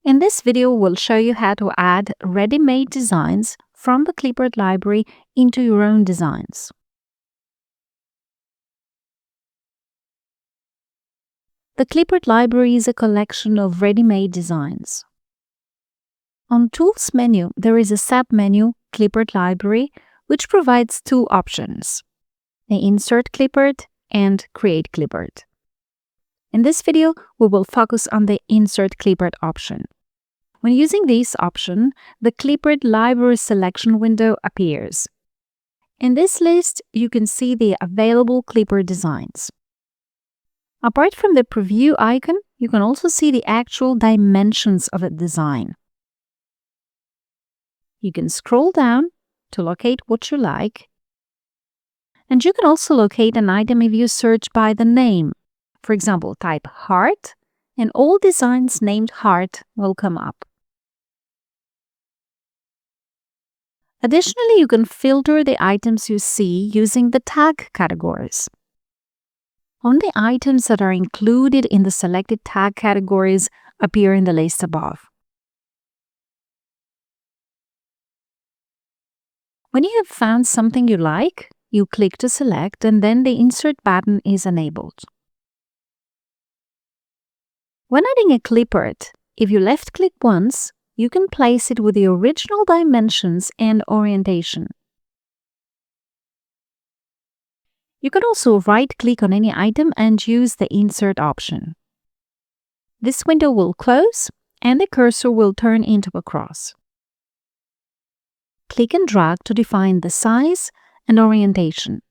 In this video, we'll show you how to add ready-made designs from the Clipart library into your own designs. The Clipart library is a collection of ready-made designs. On Tools menu, there is a sub-menu, Clipart Library, which provides two options, the Insert Clipart and Create Clipart. In this video, we will focus on the Insert Clipart option. When using this option, the Clipart library selection window appears. In this list, you can see the available Clipart designs. Apart from the preview icon, you can also see the actual dimensions of a design. You can scroll down to locate what you like. And you can also locate an item if you search by the name. For example, type heart, and all designs named heart will come up. Additionally, you can filter the items you see using the tag categories. Only items that are included in the selected tag categories appear in the list above. When you have found something you like, you click to select, and then the Insert button is enabled. When adding a Clipart, if you left-click once, you can place it with the original dimensions and orientation. You can also right-click on any item and use the Insert option. This window will close, and the cursor will turn into a cross. Click and drag to define the size and orientation.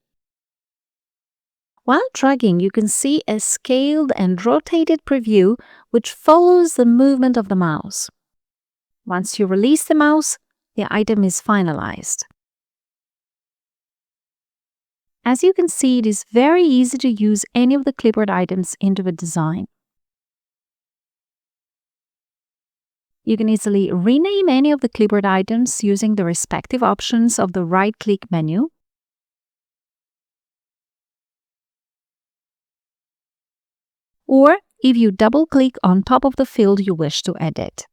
While dragging, you can see a scaled and rotated preview which follows the movement of the mouse. Once you release the mouse, the item is finalized. As you can see, it is very easy to use any of the Clipart items into a design. You can easily rename any of the Clipart items using the respective options of the right-click menu. Or if you double-click on top of the field you wish to edit.